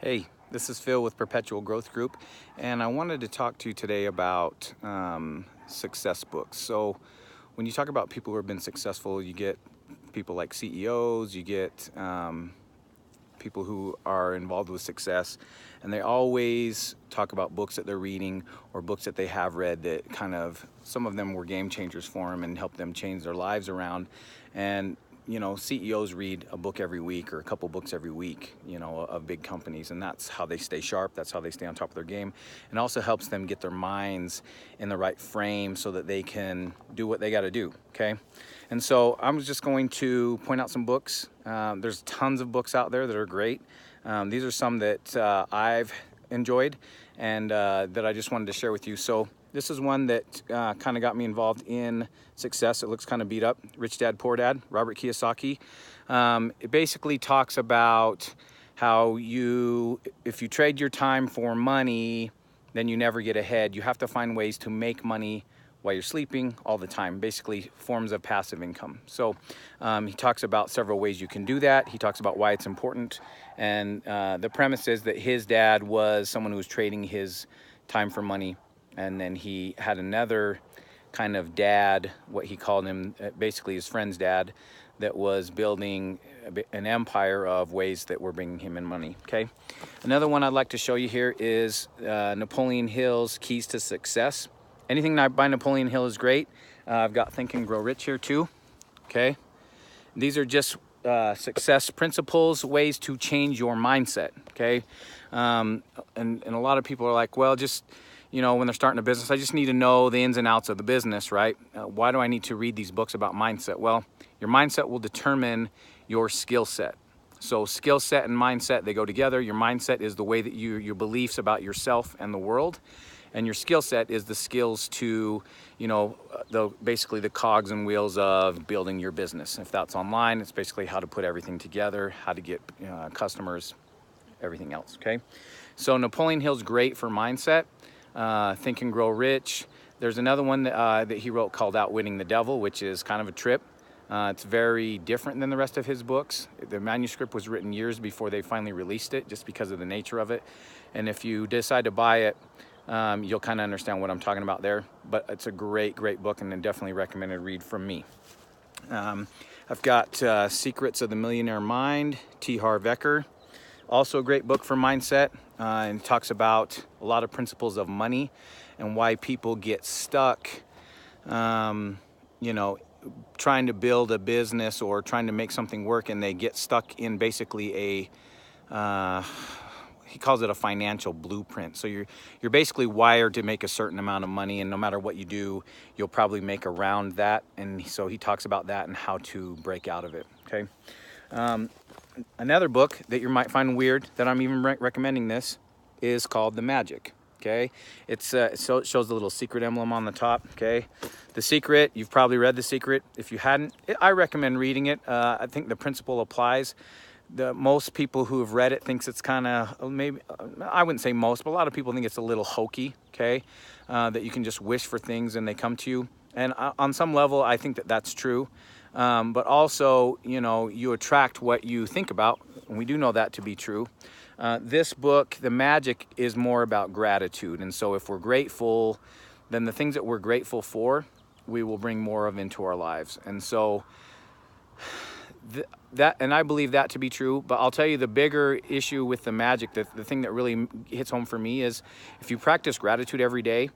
Hey, this is Phil with Perpetual Growth Group, and I wanted to talk to you today about success books. So when you talk about people who have been successful, you get people like CEOs, you get people who are involved with success, and they always talk about books that they're reading or books that they have read that kind of, some of them were game changers for them and helped them change their lives around. And you know, CEOs read a book every week or a couple books every week, you know, of big companies, and that's how they stay sharp. That's how they stay on top of their game. And also helps them get their minds in the right frame so that they can do what they got to do, okay? And so I'm just going to point out some books. There's tons of books out there that are great. These are some that I've enjoyed and that I just wanted to share with you. So this is one that kind of got me involved in success. It looks kind of beat up. Rich Dad, Poor Dad, Robert Kiyosaki. It basically talks about how if you trade your time for money, then you never get ahead. You have to find ways to make money while you're sleeping all the time, basically forms of passive income. So he talks about several ways you can do that. He talks about why it's important. And the premise is that his dad was someone who was trading his time for money. And then he had another kind of dad, what he called him, basically his friend's dad, that was building an empire of ways that were bringing him in money, okay? Another one I'd like to show you here is Napoleon Hill's Keys to Success. Anything by Napoleon Hill is great. I've got Think and Grow Rich here too, okay? These are just success principles, ways to change your mindset, okay? And a lot of people are like, well, just, you know, when they're starting a business, I just need to know the ins and outs of the business, right? Why do I need to read these books about mindset? Well, your mindset will determine your skill set. So skill set and mindset, they go together. Your mindset is the way that your beliefs about yourself and the world. And your skill set is the skills to, you know, basically the cogs and wheels of building your business. If that's online, it's basically how to put everything together, how to get customers, everything else, okay? So Napoleon Hill's great for mindset. Think and Grow Rich. There's another one that he wrote called Outwitting the Devil, which is kind of a trip. It's very different than the rest of his books. The manuscript was written years before they finally released it, just because of the nature of it. And if you decide to buy it, you'll kind of understand what I'm talking about there. But it's a great, great book, and a definitely recommended read from me. I've got Secrets of the Millionaire Mind, T. Harv Eker. Also a great book for mindset, and talks about a lot of principles of money and why people get stuck, you know, trying to build a business or trying to make something work, and they get stuck in basically he calls it a financial blueprint. So you're basically wired to make a certain amount of money, and no matter what you do, you'll probably make around that. And so he talks about that and how to break out of it, okay? Another book that you might find weird, that I'm even recommending this, is called The Magic, okay? It shows the little secret emblem on the top, okay? The Secret, you've probably read The Secret. If you hadn't, I recommend reading it. I think the principle applies. Most people who have read it thinks it's kind of, maybe, I wouldn't say most, but a lot of people think it's a little hokey, okay? That you can just wish for things and they come to you. And on some level, I think that that's true. But also, you know, you attract what you think about, and we do know that to be true. This book, The Magic, is more about gratitude. And so if we're grateful, then the things that we're grateful for, we will bring more of into our lives. And so and I believe that to be true, but I'll tell you the bigger issue with The Magic, the thing that really hits home for me, is if you practice gratitude every day,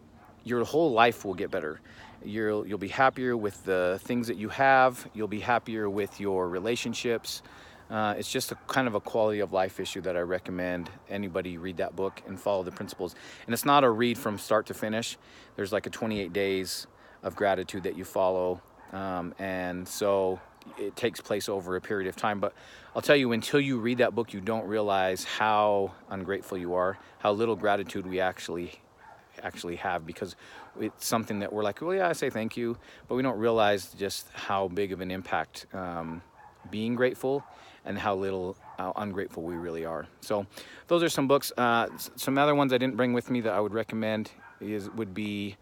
your whole life will get better. You'll be happier with the things that you have. You'll be happier with your relationships. It's just a kind of a quality of life issue that I recommend anybody read that book and follow the principles. And it's not a read from start to finish. There's like a 28 days of gratitude that you follow. And so it takes place over a period of time. But I'll tell you, until you read that book, you don't realize how ungrateful you are, how little gratitude we actually have, because it's something that we're like, well, yeah, I say thank you, but we don't realize just how big of an impact being grateful and how ungrateful we really are. So those are some books. Some other ones I didn't bring with me that I would recommend would be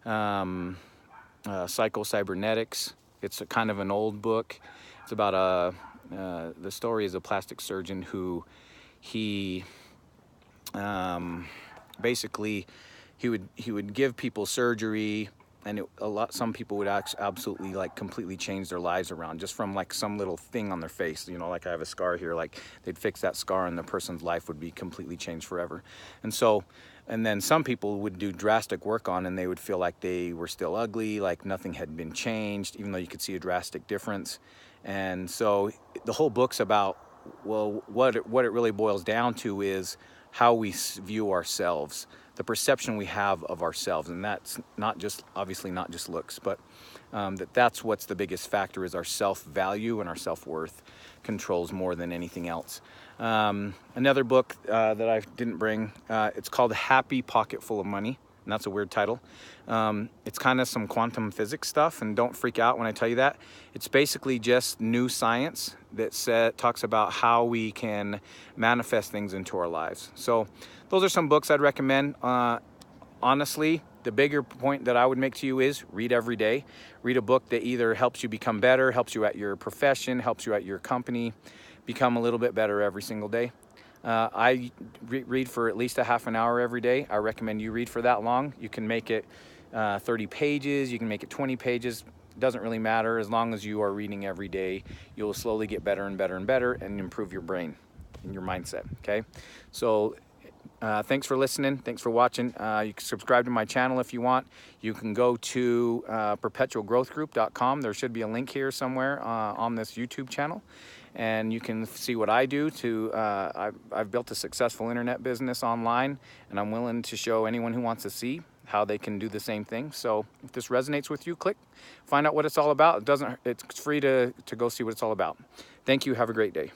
Psycho-Cybernetics. It's a kind of an old book. It's about the story is a plastic surgeon who he basically he would give people surgery, and some people would absolutely like completely change their lives around just from like some little thing on their face. You know, like I have a scar here, like they'd fix that scar and the person's life would be completely changed forever. And then some people would do drastic work on, and they would feel like they were still ugly, like nothing had been changed, even though you could see a drastic difference. And so the whole book's about, well, what it really boils down to is how we view ourselves, the perception we have of ourselves. And that's not just, obviously not just looks, but that's what's the biggest factor, is our self-value, and our self-worth controls more than anything else. Another book that I didn't bring, it's called Happy Pocket Full of Money, and that's a weird title. It's kind of some quantum physics stuff, and don't freak out when I tell you that. It's basically just new science that talks about how we can manifest things into our lives. So those are some books I'd recommend. Honestly, the bigger point that I would make to you is read every day. Read a book that either helps you become better, helps you at your profession, helps you at your company, become a little bit better every single day. I read for at least a half an hour every day. I recommend you read for that long. You can make it 30 pages, you can make it 20 pages. It doesn't really matter. As long as you are reading every day, you'll slowly get better and better and better and improve your brain and your mindset, okay? So thanks for listening. Thanks for watching. You can subscribe to my channel if you want. You can go to perpetualgrowthgroup.com. There should be a link here somewhere on this YouTube channel, and you can see what I do I've built a successful internet business online, and I'm willing to show anyone who wants to see how they can do the same thing. So if this resonates with you, click, find out what it's all about. It's free to go see what it's all about. Thank you. Have a great day.